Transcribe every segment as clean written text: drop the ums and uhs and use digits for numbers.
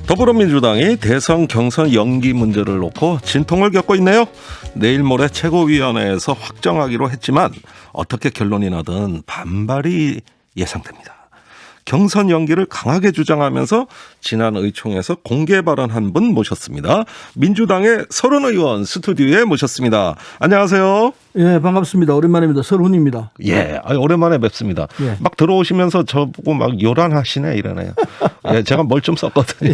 더불어민주당이 대선 경선 연기 문제를 놓고 진통을 겪고 있네요. 내일 모레 최고위원회에서 확정하기로 했지만 어떻게 결론이 나든 반발이 예상됩니다. 경선 연기를 강하게 주장하면서 지난 의총에서 공개 발언한 분 모셨습니다. 민주당의 설훈 의원 스튜디오에 모셨습니다. 안녕하세요. 예, 반갑습니다. 오랜만입니다. 설훈입니다. 예, 오랜만에 뵙습니다. 예. 막 들어오시면서 저보고 막 요란하시네 이러네요. 예, 제가 뭘 좀 썼거든요.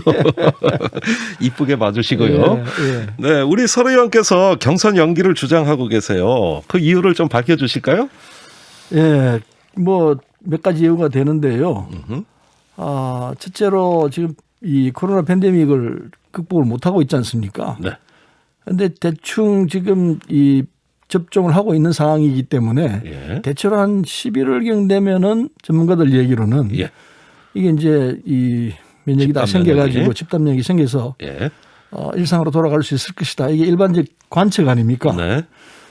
이쁘게 봐주시고요. 예. 네, 우리 설 의원께서 경선 연기를 주장하고 계세요. 그 이유를 좀 밝혀주실까요? 예, 뭐 몇 가지 이유가 되는데요. 첫째로 지금 이 코로나 팬데믹을 극복을 못하고 있지 않습니까? 네. 그런데 대충 지금 이 접종을 하고 있는 상황이기 때문에 예. 대체로 한 11월경 되면은 전문가들 얘기로는 예. 이게 이제 이 면역이 다 집단 생겨가지고 면역이. 집단 면역이 생겨서 예. 일상으로 돌아갈 수 있을 것이다. 이게 일반적 관측 아닙니까? 네.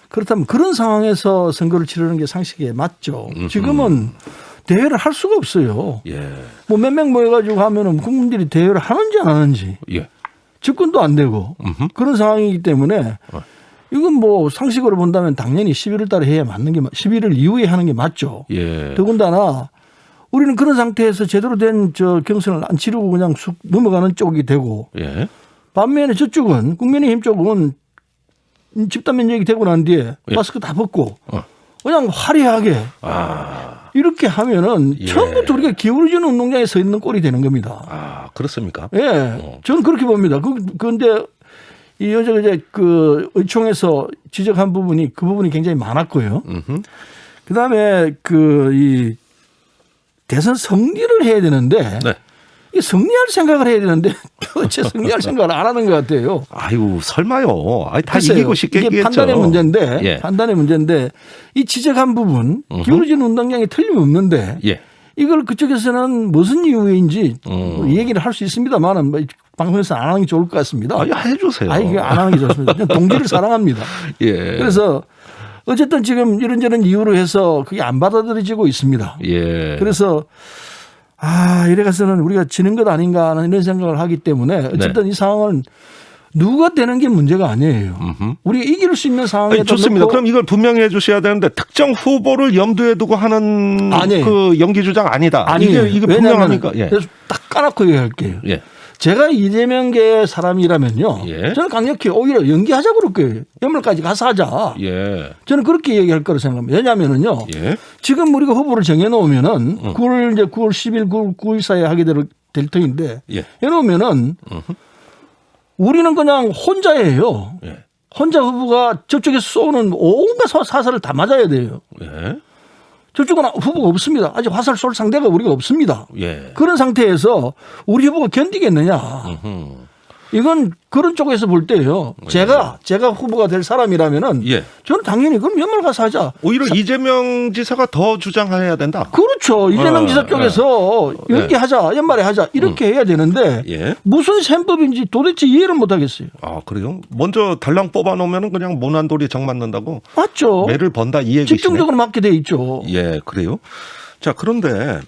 그렇다면 그런 상황에서 선거를 치르는 게 상식에 맞죠. 지금은 대회를 할 수가 없어요. 예. 뭐 몇 명 모여가지고 하면은 국민들이 대회를 하는지 안 하는지 예. 집권도 안 되고 그런 상황이기 때문에 이건 뭐 상식으로 본다면 당연히 11월 달에 해야 맞는 게 11월 이후에 하는 게 맞죠. 예. 더군다나 우리는 그런 상태에서 제대로 된 저 경선을 안 치르고 그냥 쑥 넘어가는 쪽이 되고 예. 반면에 저쪽은 국민의힘 쪽은 집단 면역이 되고 난 뒤에 예. 마스크 다 벗고 그냥 화려하게 이렇게 하면은 예. 처음부터 우리가 기울어지는 운동장에 서 있는 꼴이 되는 겁니다. 아, 그렇습니까? 예, 저는 그렇게 봅니다. 그런데 이 어제 그 의총에서 지적한 부분이 그 부분이 굉장히 많았고요. 그 다음에 이 대선 승리를 해야 되는데 네. 이 승리할 생각을 해야 되는데 어째 승리할 생각을 안 하는 것 같아요. 아이고, 설마요. 아이, 다 글쎄요. 이기고 싶게 이게 얘기했죠. 판단의 문제인데 예. 판단의 문제인데 이 지적한 부분 기울어지는 운동장이 틀림없는데 예. 이걸 그쪽에서는 무슨 이유인지 얘기를 할 수 있습니다만은 뭐 방송에서 안 하는 게 좋을 것 같습니다. 아, 해주세요. 이게 안 하는 게 좋습니다. 저는 동지를 사랑합니다. 예. 그래서 어쨌든 지금 이런저런 이유로 해서 그게 안 받아들여지고 있습니다. 예. 그래서 이래 가서는 우리가 지는 것 아닌가 하는 이런 생각을 하기 때문에 어쨌든 이 상황은 누가 되는 게 문제가 아니에요. 우리가 이길 수 있는 상황에 아니, 좋습니다. 그럼 이걸 분명히 해 주셔야 되는데 특정 후보를 염두에 두고 하는 아니에요. 그 연기 주장 아니다. 아니에요. 이게 왜냐하면 분명하니까. 예. 그래서 딱 까놓고 얘기할게요. 예. 제가 이재명계 사람이라면요. 예. 저는 강력히 오히려 연기하자 그럴 거예요. 연말까지 가서 하자. 예. 저는 그렇게 얘기할 거라고 생각합니다. 왜냐하면요. 예. 지금 우리가 후보를 정해놓으면은 9월 10일, 9일 사이에 하게 될 터인데 예. 해놓으면은 우리는 그냥 혼자예요. 예. 혼자 후보가 저쪽에서 쏘는 온갖 사살을 다 맞아야 돼요. 예. 저쪽은 후보가 없습니다. 아직 화살 쏠 상대가 우리가 없습니다. 예. 그런 상태에서 우리 후보가 견디겠느냐. 이건 그런 쪽에서 볼 때요. 제가 후보가 될 사람이라면은 예. 저는 당연히 그럼 연말 가서 하자. 오히려 이재명 지사가 더 주장해야 된다. 그렇죠. 이재명 지사 쪽에서 연기하자. 연말에 하자. 이렇게 해야 되는데 예. 무슨 셈법인지 도대체 이해를 못 하겠어요. 아, 그래요? 먼저 달랑 뽑아 놓으면 그냥 모난돌이 정 맞는다고 맞죠. 매를 번다 이 얘기시네. 집중적으로 맞게 돼 있죠. 예, 그래요. 자, 그런데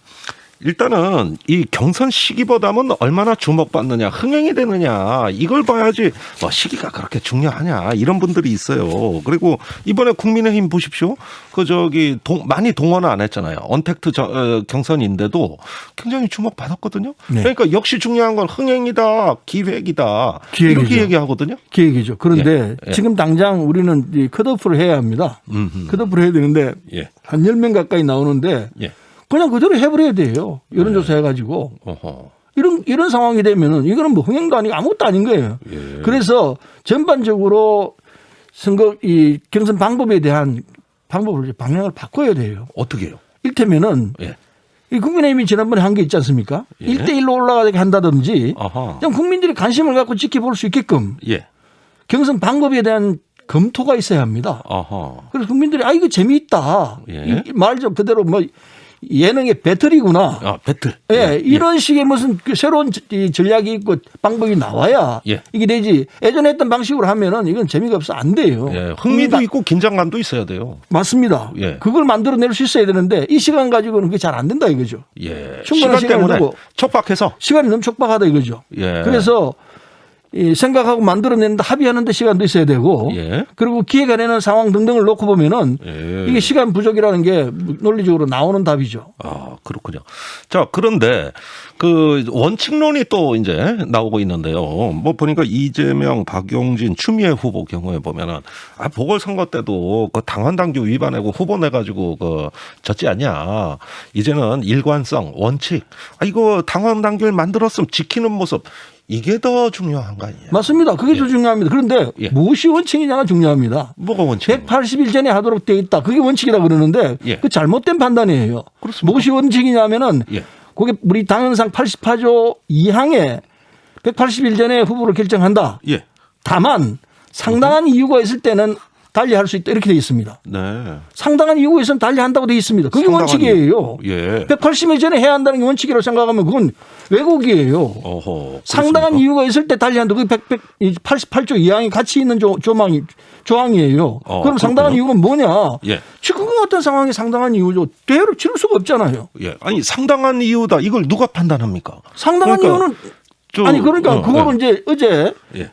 일단은 이 경선 시기보다는 얼마나 주목받느냐, 흥행이 되느냐 이걸 봐야지 뭐 시기가 그렇게 중요하냐 이런 분들이 있어요. 그리고 이번에 국민의힘 보십시오. 많이 동원을 안 했잖아요. 언택트 경선인데도 굉장히 주목받았거든요. 네. 그러니까 역시 중요한 건 흥행이다, 기획이다 기획이죠. 이렇게 얘기하거든요. 계획이죠. 그런데 예. 지금 당장 우리는 이 컷오프를 해야 합니다. 컷오프를 해야 되는데 예. 한 10명 가까이 나오는데 예. 그냥 그대로 해버려야 돼요. 여론조사 해가지고. 어허. 이런 상황이 되면은 이거는 뭐 흥행도 아니고 아무것도 아닌 거예요. 예. 그래서 전반적으로 이 경선 방법에 대한 방향을 바꿔야 돼요. 어떻게 해요? 일테면은 예. 이 국민의힘이 지난번에 한 게 있지 않습니까? 예. 1대1로 올라가게 한다든지 아하. 그냥 국민들이 관심을 갖고 지켜볼 수 있게끔 예. 경선 방법에 대한 검토가 있어야 합니다. 아하. 그래서 국민들이 이거 재미있다. 예. 말 좀 그대로 뭐 예능의 배틀이구나. 아, 배틀. 예, 이런 식의 무슨 그 새로운 전략이 있고 방법이 나와야 예. 이게 되지. 예전에 했던 방식으로 하면은 이건 재미가 없어 안 돼요. 예, 흥미도 있고 긴장감도 있어야 돼요. 맞습니다. 예. 그걸 만들어낼 수 있어야 되는데 이 시간 가지고는 그게 잘 안 된다 이거죠. 예. 충분한 시간 때문에 두고 촉박해서. 시간이 너무 촉박하다 이거죠. 예. 그래서 이 생각하고 만들어내는데 합의하는데 시간도 있어야 되고 예. 그리고 기회가 되는 상황 등등을 놓고 보면은 예. 이게 시간 부족이라는 게 논리적으로 나오는 답이죠. 아, 그렇군요. 자, 그런데 그 원칙론이 또 이제 나오고 있는데요. 뭐 보니까 이재명, 박용진, 추미애 후보 경우에 보면은 아, 보궐선거 때도 그 당헌당규 위반하고 후보 내가지고 그 졌지 않냐. 이제는 일관성, 원칙. 아, 이거 당헌당규를 만들었으면 지키는 모습. 이게 더 중요한 거 아니에요? 맞습니다. 그게 더 중요합니다. 그런데 예. 무엇이 원칙이냐가 중요합니다. 뭐가 원칙? 180일 전에 하도록 돼 있다. 그게 원칙이라 그러는데 예. 그 잘못된 판단이에요. 그렇습니까? 무엇이 원칙이냐면은 예. 그게 우리 당헌상 88조 2항에 180일 전에 후보를 결정한다. 예. 다만 상당한 이유가 있을 때는 달리할 수 있다 이렇게 돼 있습니다. 네. 상당한 이유가 있으면 달리한다고 돼 있습니다. 그게 상당한 원칙이에요. 이유. 예. 180일 전에 해야 한다는 게 원칙이라고 생각하면 그건 왜곡이에요. 어허. 상당한 그렇습니까? 이유가 있을 때 달리한다. 그게 88조 2항이 같이 있는 조항이에요. 그럼 상당한 그렇군요. 이유가 뭐냐? 예. 지금 같은 상황이 상당한 이유죠. 대회를 치를 수가 없잖아요. 예. 아니, 상당한 이유다. 이걸 누가 판단합니까? 상당한 그러니까 이유는 좀, 아니 그러니까 그거는 이제 어제 예.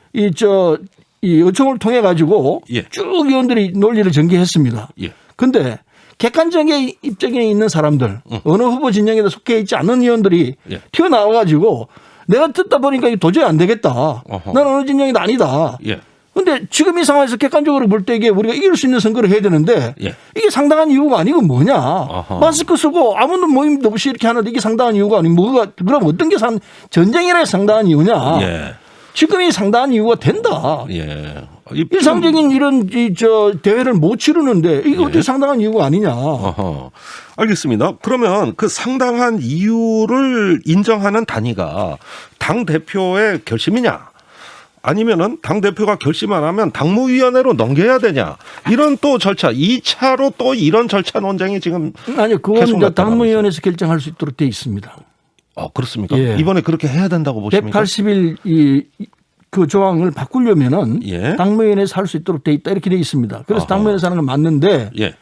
이 의총을 통해 가지고 예. 쭉 의원들이 논리를 전개했습니다. 예. 근데 객관적인 입장에 있는 사람들 어느 후보 진영에도 속해 있지 않은 의원들이 예. 튀어나와 가지고 내가 듣다 보니까 이게 도저히 안 되겠다. 어허. 나는 어느 진영이도 아니다. 예. 근데 지금 이 상황에서 객관적으로 볼 때 이게 우리가 이길 수 있는 선거를 해야 되는데 예. 이게 상당한 이유가 아니고 뭐냐. 어허. 마스크 쓰고 아무도 모임도 없이 이렇게 하는데 이게 상당한 이유가 아니고 뭐가 그럼 어떤 게 전쟁이라 상당한 이유냐. 예. 지금이 상당한 이유가 된다. 예. 일상적인 이런 대회를 못 치르는데 이게 예. 어떻게 상당한 이유가 아니냐. 어허. 알겠습니다. 그러면 그 상당한 이유를 인정하는 단위가 당 대표의 결심이냐? 아니면은 당 대표가 결심 안 하면 당무위원회로 넘겨야 되냐? 이런 또 절차, 2차로 또 이런 절차 논쟁이 지금 아니요, 그건 계속 이제 나타나고 당무위원회에서 결정할 수 있도록 돼 있습니다. 그렇습니까? 예. 이번에 그렇게 해야 된다고 보십니까? 180일 그 조항을 바꾸려면은 예. 당무위원회에서 할 수 있도록 돼 있다 이렇게 돼 있습니다. 그래서 아하. 당무위원회에서 하는 건 맞는데 예.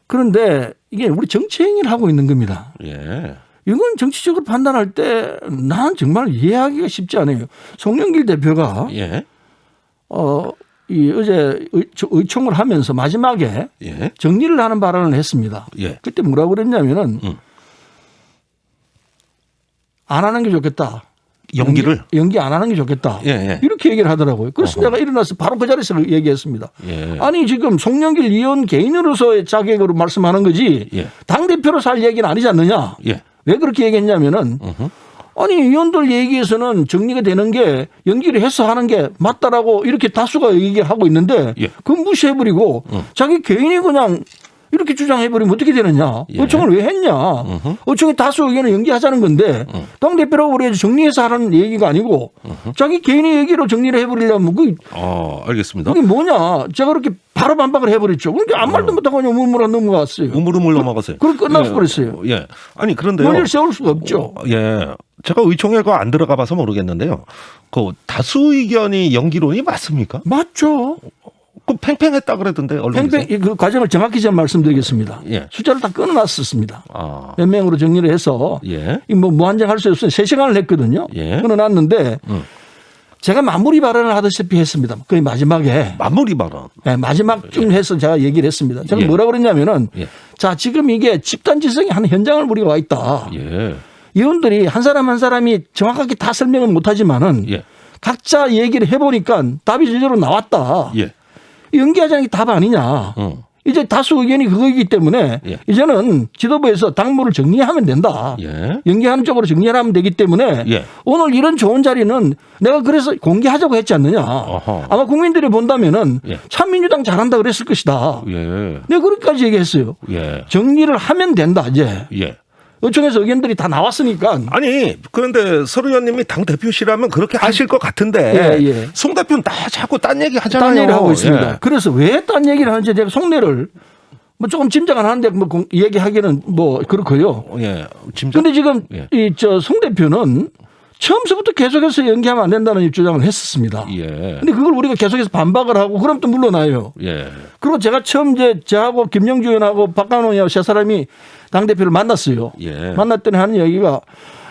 그런데 이게 우리 정치 행위를 하고 있는 겁니다. 예. 이건 정치적으로 판단할 때 난 정말 이해하기가 쉽지 않아요. 송영길 대표가 예. 이 어제 의총을 하면서 마지막에 예. 정리를 하는 발언을 했습니다. 예. 그때 뭐라고 그랬냐면은 안 하는 게 좋겠다. 연기를 연기 안 하는 게 좋겠다. 예, 예. 이렇게 얘기를 하더라고요. 그래서 내가 일어나서 바로 그 자리에서 얘기했습니다. 예. 아니 지금 송영길 의원 개인으로서의 자격으로 말씀하는 거지 예. 당대표로서 할 얘기는 아니지 않느냐. 예. 왜 그렇게 얘기했냐면은 아니 의원들 얘기에서는 정리가 되는 게 연기를 해서 하는 게 맞다라고 이렇게 다수가 얘기를 하고 있는데 예. 그건 무시해버리고 자기 개인이 그냥 이렇게 주장해버리면 어떻게 되느냐. 예. 의총을 왜 했냐. 의총의 다수 의견을 연기하자는 건데 당대표라고 우리가 정리해서 하라는 얘기가 아니고 자기 개인의 얘기로 정리를 해버리려면 알겠습니다. 그게 뭐냐. 제가 그렇게 바로 반박을 해버렸죠. 그러니까 아무 말도 못하고 그냥 우물물한 넘어갔어요. 우물우물 넘어가세요. 그럼 끝나서 버렸어요. 예. 아니 그런데요. 논리를 세울 수가 없죠. 예. 제가 의총에 안 들어가 봐서 모르겠는데요. 그 다수 의견이 연기론이 맞습니까? 맞죠. 그 팽팽했다 그러던데 언론에서. 팽팽 그 과정을 정확히 제가 말씀드리겠습니다. 예. 숫자를 다 끊어놨었습니다. 아. 몇 명으로 정리를 해서 예. 뭐 무한정 수 없어요. 3시간을 했거든요. 예. 끊어놨는데 제가 마무리 발언을 하다시피 했습니다. 거의 마지막에. 마무리 발언. 네, 마지막쯤 해서 제가 얘기를 했습니다. 제가 예. 뭐라고 그랬냐면은 예. 자 지금 이게 집단지성이 한 현장을 우리가 와 있다. 예. 의원들이 한 사람 한 사람이 정확하게 다 설명은 못하지만은 예. 각자 얘기를 해보니까 답이 제대로 나왔다. 예. 연기하자는 게 답 아니냐. 이제 다수 의견이 그거이기 때문에 예. 이제는 지도부에서 당무를 정리하면 된다. 예. 연기하는 쪽으로 정리하면 되기 때문에 예. 오늘 이런 좋은 자리는 내가 그래서 공개하자고 했지 않느냐. 어허. 아마 국민들이 본다면은 예. 참민주당 잘한다 그랬을 것이다. 예. 내가 그렇게까지 얘기했어요. 예. 정리를 하면 된다 이제. 예. 의총에서 의견들이 다 나왔으니까. 아니 그런데 설 의원님이 당 대표시라면 그렇게 하실 것 같은데 예, 예. 송 대표는 다 자꾸 딴 얘기 하잖아요. 딴 얘기를 하고 있습니다. 예. 그래서 왜 딴 얘기를 하는지 제가 속내를 뭐 조금 짐작은 하는데 뭐 얘기하기는 뭐 그렇고요. 예. 짐작. 근데 지금 예. 이 저 송 대표는 처음서부터 계속해서 연기하면 안 된다는 주장을 했었습니다. 예. 근데 그걸 우리가 계속해서 반박을 하고 그럼 또 물러나요. 예. 그리고 제가 처음 이제 저하고 김영주 의원하고 박강원 의원하고 세 사람이 당대표를 만났어요. 예. 만났더니 하는 얘기가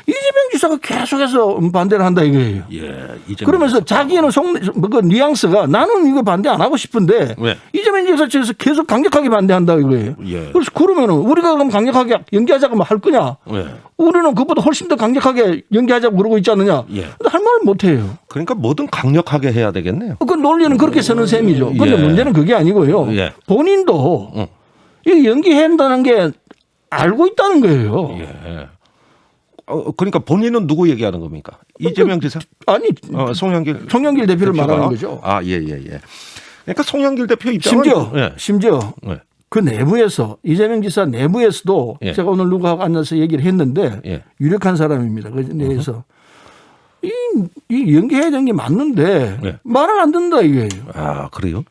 이재명 지사가 계속해서 반대를 한다 이거예요. 예. 그러면서 자기는 그 뉘앙스가 나는 이거 반대 안 하고 싶은데 네. 이재명 지사 측에서 계속 강력하게 반대한다 이거예요. 예. 그래서 그러면은 우리가 그럼 강력하게 연기하자고 할 거냐? 예. 우리는 그보다 훨씬 더 강력하게 연기하자고 그러고 있지 않느냐? 예. 근데 할 말을 못 해요. 그러니까 뭐든 강력하게 해야 되겠네요. 그 논리는 그렇게 서는 셈이죠. 그런데 예. 문제는 그게 아니고요. 예. 본인도 이 연기한다는 게 알고 있다는 거예요. 예. 그러니까 본인은 누구 얘기하는 겁니까? 이재명 지사? 아니 송영길 대표를 대표가? 말하는 거죠. 아, 예. 그러니까 송영길 대표 입장은 심지어 예. 그 내부에서 이재명 지사 내부에서도 예. 제가 오늘 누구하고 앉아서 얘기를 했는데 예. 유력한 사람입니다. 그 내에서 이 연기해야 되는 게 맞는데 예. 말을 안 듣는다 이거예요. 아, 그래요?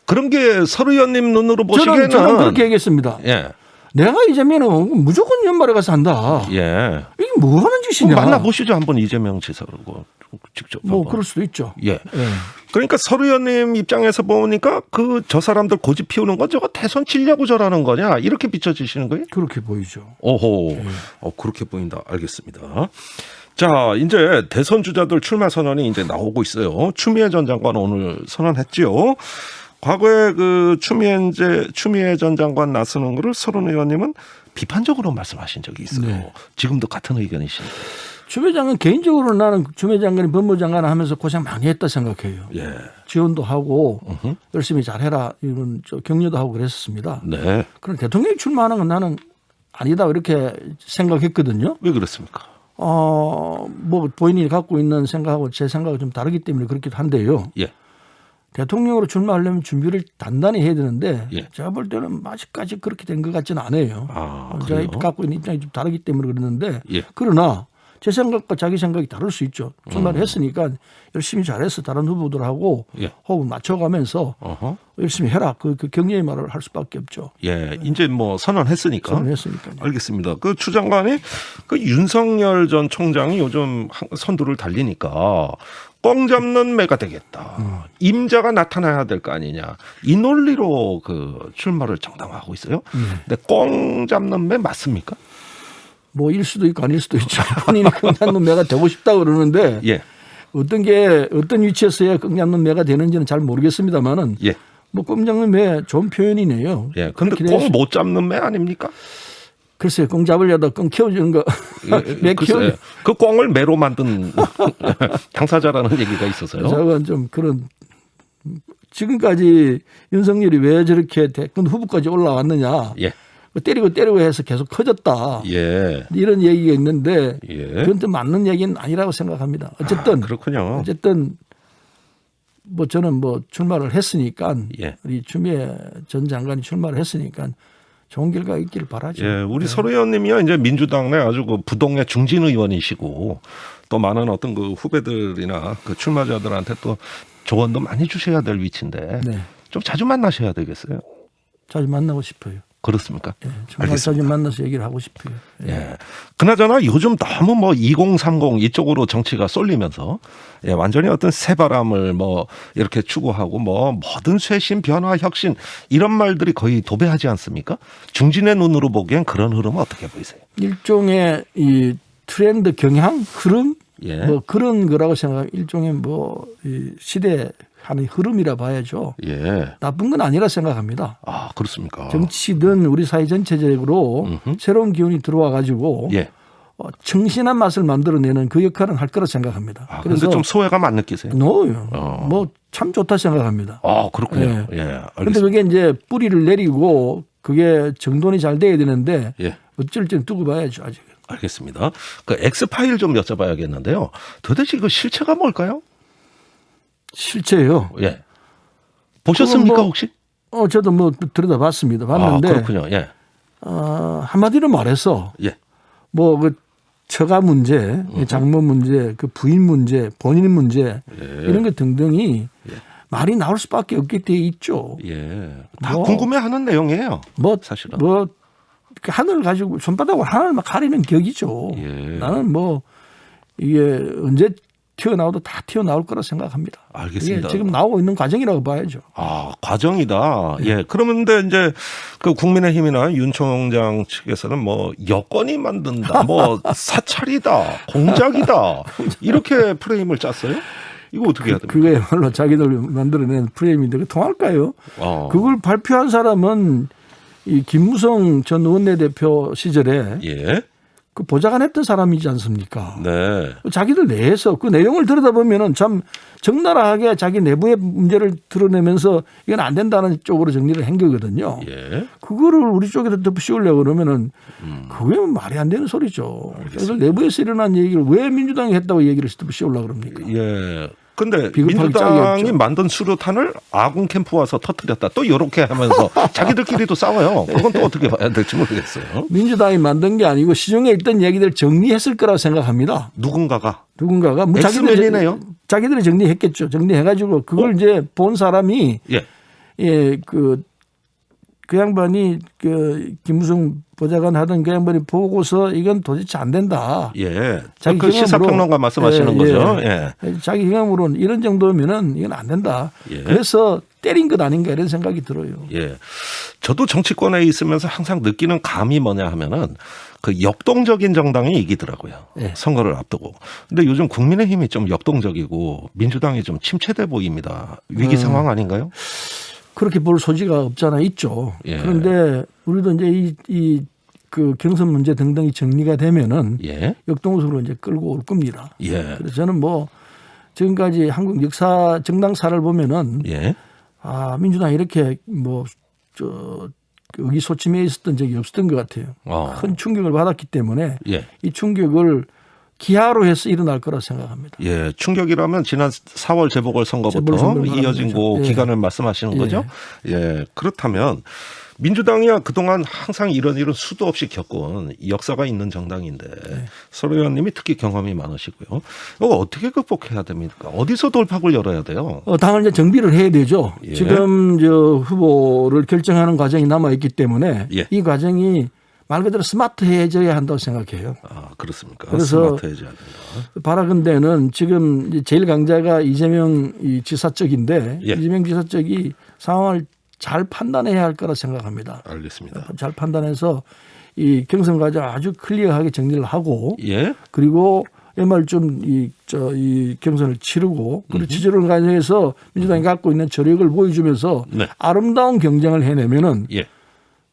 그런 게 서 의원님 눈으로 보시기에는 저는 그렇게 얘기했습니다. 예. 내가 이재명은 무조건 연말에 가서 한다. 예. 이게 뭐 하는 짓이냐. 만나보시죠. 한번 이재명 지사하고 직접. 뭐 한번. 그럴 수도 있죠. 예. 그러니까 서 의원님 입장에서 보니까 저 사람들 고집 피우는 건 저거 대선 치려고 저러는 거냐 이렇게 비춰지시는 거예요? 그렇게 보이죠. 오호. 그렇게 보인다. 알겠습니다. 자, 이제 대선 주자들 출마 선언이 이제 나오고 있어요. 추미애 전 장관 오늘 선언했지요. 과거에 그 추미애 전 장관 나서는 거를 서른 의원님은 비판적으로 말씀하신 적이 있어요. 네. 지금도 같은 의견이신데. 추미애 장관 개인적으로 나는 추미애 장관이 법무장관 하면서 고생 많이 했다 생각해요. 예. 지원도 하고 열심히 잘해라 이런 격려도 하고 그랬었습니다. 네. 그런 대통령이 출마하는 건 나는 아니다 이렇게 생각했거든요. 왜 그렇습니까? 뭐 본인이 갖고 있는 생각하고 제 생각이 좀 다르기 때문에 그렇기도 한데요. 예. 대통령으로 출마하려면 준비를 단단히 해야 되는데 예. 제가 볼 때는 아직까지 그렇게 된 것 같지는 않아요. 그래요? 제가 갖고 있는 입장이 좀 다르기 때문에 그랬는데 예. 그러나 제 생각과 자기 생각이 다를 수 있죠. 출마를 했으니까 열심히 잘해서 다른 후보들하고 예. 호흡 맞춰가면서 열심히 해라. 그 격려의 말을 할 수밖에 없죠. 예. 이제 뭐 선언했으니까. 선언했으니까요. 알겠습니다. 그 추 장관이 그 윤석열 전 총장이 요즘 선두를 달리니까 꽝 잡는 매가 되겠다. 임자가 나타나야 될 거 아니냐. 이 논리로 그 출마를 정당화하고 있어요. 근데 꽝 잡는 매 맞습니까? 뭐 일 수도 있고 아닐 수도 있죠. 본인이 꽝잡는 매가 되고 싶다 그러는데 예. 어떤 위치에서야 꽝잡는 매가 되는지는 잘 모르겠습니다만은 예. 뭐 꽝잡는 매 좋은 표현이네요. 예. 근데 꽝 못 잡는 매 아닙니까? 글쎄요, 꽝 잡으려다 꽝 키워주는 거. 매 키워. 그 꽝을 매로 만든 당사자라는 얘기가 있어서요. 저건 좀 그런 지금까지 윤석열이 왜 저렇게 대권 후보까지 올라왔느냐. 예. 때리고 해서 계속 커졌다. 예. 이런 얘기가 있는데 예. 그건 또 맞는 얘기는 아니라고 생각합니다. 어쨌든 그렇군요. 어쨌든 뭐 저는 뭐 출마를 했으니까 예. 우리 추미애 전 장관이 출마를 했으니까 좋은 결과 있기를 바라죠. 예, 우리 서 의원님이야 이제 민주당 내 아주 그 부동의 중진 의원이시고 또 많은 어떤 그 후배들이나 그 출마자들한테 또 조언도 많이 주셔야 될 위치인데 네. 좀 자주 만나셔야 되겠어요. 자주 만나고 싶어요. 그렇습니까? 예, 정말 자주 만나서 얘기를 하고 싶어요. 예. 그나저나 요즘 너무 뭐 2030 이쪽으로 정치가 쏠리면서 예, 완전히 어떤 새바람을 뭐 이렇게 추구하고 뭐 모든 쇄신, 변화, 혁신 이런 말들이 거의 도배하지 않습니까? 중진의 눈으로 보기엔 그런 흐름은 어떻게 보이세요? 일종의 이 트렌드 경향 흐름 예. 뭐 그런 거라고 생각하면 일종의 뭐 이 시대 하는 흐름이라 봐야죠. 예. 나쁜 건 아니라 생각합니다. 아, 그렇습니까? 정치든 우리 사회 전체적으로 새로운 기운이 들어와 가지고 예. 청신한 맛을 만들어내는 그 역할은 할 거라 생각합니다. 아, 그래서 그런데 좀 소외감 안 느끼세요? 뭐 참 좋다 생각합니다. 아, 그렇군요. 예. 예. 그런데 알겠습니다. 그게 이제 뿌리를 내리고 그게 정돈이 잘 돼야 되는데 예. 어쩔 땐 두고 봐야죠 아직. 알겠습니다. 그 엑스파일 좀 여쭤봐야겠는데요. 도대체 그 실체가 뭘까요? 실체요. 예. 보셨습니까 뭐, 혹시? 저도 뭐 들여다봤습니다. 봤는데 아, 그렇군요. 예. 한마디로 말해서 예. 뭐 그 처가 문제, 장모 문제, 그 부인 문제, 본인 문제 예. 이런 것 등등이 말이 나올 수밖에 없게 돼 있죠. 예. 다 뭐, 궁금해하는 내용이에요. 사실은. 하늘 가지고 손바닥으로 하늘만 가리는 격이죠. 예. 나는 뭐 이게 언제 튀어나와도 다 튀어나올 거라 생각합니다. 알겠습니다. 이게 지금 나오고 있는 과정이라고 봐야죠. 아, 과정이다. 예. 그러는데 이제 그 국민의힘이나 윤 총장 측에서는 뭐 여권이 만든다, 뭐 사찰이다, 공작이다 이렇게 프레임을 짰어요. 이거 어떻게 해야 됩니까? 그거야말로 자기들 만들어낸 프레임인데 그 통할까요? 그걸 발표한 사람은 이 김무성 전 원내대표 시절에 예. 그 보좌관했던 사람이지 않습니까? 네. 자기들 내에서 그 내용을 들여다보면은 참 적나라하게 자기 내부의 문제를 드러내면서 이건 안 된다는 쪽으로 정리를 한 거거든요. 예. 그거를 우리 쪽에다 덮으시려고 그러면은 그게 말이 안 되는 소리죠. 그래서 내부에서 일어난 얘기를 왜 민주당이 했다고 얘기를 덮으시려고 그럽니까? 예. 근데 비겁하게 짝이 민주당이 없죠. 만든 수류탄을 아군 캠프 와서 터뜨렸다. 또 이렇게 하면서 자기들끼리도 싸워요. 그건 또 어떻게 봐야 될지 모르겠어요. 민주당이 만든 게 아니고 시중에 있던 얘기들 정리했을 거라고 생각합니다. 누군가가 뭐 엑스맨이네요. 자기들이 정리했겠죠. 정리해가지고 그걸 이제 본 사람이 예. 그 양반이 그 김무성 보좌관 하던 그 양반이 보고서 이건 도대체 안 된다. 예. 자기 그 경험으로- 시사평론가 말씀하시는 거죠. 예. 자기 경험으로는 이런 정도면은 이건 안 된다. 예. 그래서 때린 것 아닌가 이런 생각이 들어요. 예. 저도 정치권에 있으면서 항상 느끼는 감이 뭐냐 하면은 그 역동적인 정당이 이기더라고요. 예. 선거를 앞두고. 근데 요즘 국민의힘이 좀 역동적이고 민주당이 좀 침체돼 보입니다. 위기 상황 아닌가요? 그렇게 볼 소지가 없잖아 있죠. 예. 그런데 우리도 이제 그 경선 문제 등등이 정리가 되면은 예. 역동적으로 이제 끌고 올 겁니다. 예. 그래서 저는 뭐 지금까지 한국 역사 정당사를 보면은 예. 민주당이 이렇게 의기소침해 있었던 적이 없었던 것 같아요. 큰 충격을 받았기 때문에 예. 이 충격을 기하로 해서 일어날 거라 생각합니다. 예, 충격이라면 지난 4월 재보궐선거부터 재보궐선거 이어진 그 예. 기간을 말씀하시는 거죠. 예, 그렇다면 민주당이야 그동안 항상 이런 일은 수도 없이 겪은 역사가 있는 정당인데 설 의원님이 특히 경험이 많으시고요. 이거 어떻게 극복해야 됩니까? 어디서 돌파구를 열어야 돼요? 당을 이제 정비를 해야 되죠. 예. 지금 후보를 결정하는 과정이 남아 있기 때문에 예. 이 과정이 말 그대로 스마트해져야 한다고 생각해요. 아, 그렇습니까? 그래서 스마트해져야 된다. 바라건대는 지금 이제 제일 강자가 이재명 지사 쪽인데 예. 이재명 지사 쪽이 상황을 잘 판단해야 할 거라 생각합니다. 알겠습니다. 잘 판단해서 이 경선 과정 아주 클리어하게 정리를 하고 예. 그리고 연말쯤 이 경선을 치르고 그리고 지지를 과정에서 민주당이 갖고 있는 저력을 보여주면서 네. 아름다운 경쟁을 해내면은 예.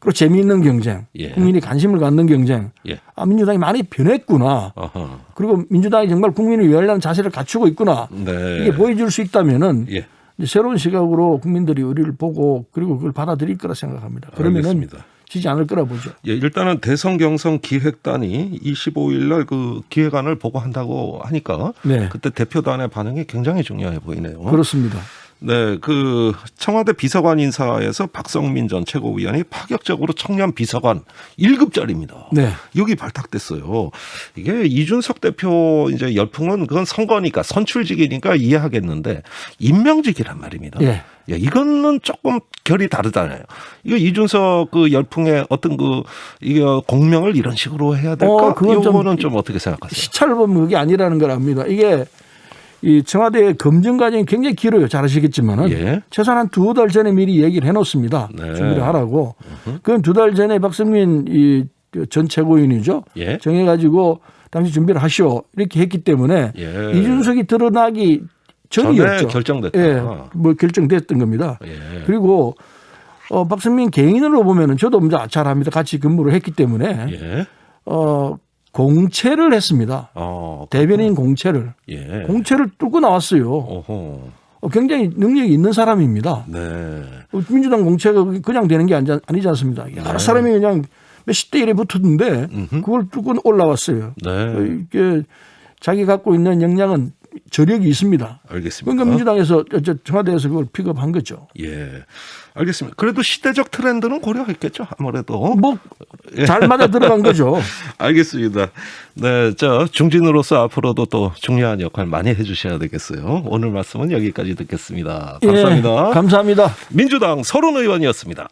그리고 재미있는 경쟁, 예. 국민이 관심을 갖는 경쟁. 예. 민주당이 많이 변했구나. 아하. 그리고 민주당이 정말 국민을 위하려는 자세를 갖추고 있구나. 네. 이게 보여줄 수 있다면은 예. 이제 새로운 시각으로 국민들이 우리를 보고 그리고 그걸 받아들일 거라 생각합니다. 그러면은 알겠습니다. 지지 않을 거라 보죠. 예, 일단은 대선 경선 기획단이 25일 날 그 기획안을 보고한다고 하니까 네. 그때 대표단의 반응이 굉장히 중요해 보이네요. 그렇습니다. 네, 그 청와대 비서관 인사에서 박성민 전 최고위원이 파격적으로 청년 비서관 1급짜리입니다. 네. 여기 발탁됐어요. 이게 이준석 대표 이제 열풍은 그건 선거니까 선출직이니까 이해하겠는데 임명직이란 말입니다. 예. 예, 이거는 조금 결이 다르잖아요. 이거 이준석 그 열풍의 어떤 이게 공명을 이런 식으로 해야 될까? 이거는 좀 어떻게 생각하세요? 시차를 보면 그게 아니라는 걸 압니다. 이게 이 청와대의 검증 과정이 굉장히 길어요. 잘 아시겠지만은 예. 최소한 한 2달 전에 미리 얘기를 해놓습니다. 네. 준비를 하라고. 그건 2달 전에 박성민 전 최고위원이죠. 예. 정해가지고 당시 준비를 하시오 이렇게 했기 때문에 예. 이준석이 드러나기 전이었죠. 결정됐다. 예, 뭐 결정됐던 겁니다. 예. 그리고 박성민 개인으로 보면은 저도 잘 압니다. 같이 근무를 했기 때문에 예. 공채를 했습니다. 대변인 공채를. 예. 공채를 뚫고 나왔어요. 어허. 굉장히 능력이 있는 사람입니다. 네. 민주당 공채가 그냥 되는 게 아니지 않습니다. 여러 사람이 그냥 몇십 대 1에 붙었는데 그걸 뚫고 올라왔어요. 네. 이게 자기 갖고 있는 역량은 저력이 있습니다. 알겠습니다. 그러니까 민주당에서 청와대에서 그걸 픽업한 거죠. 예, 알겠습니다. 그래도 시대적 트렌드는 고려했겠죠. 아무래도 뭐 잘 맞아 들어간 거죠. 알겠습니다. 네, 중진으로서 앞으로도 또 중요한 역할 많이 해주셔야 되겠어요. 오늘 말씀은 여기까지 듣겠습니다. 감사합니다. 예, 감사합니다. 민주당 서른 의원이었습니다.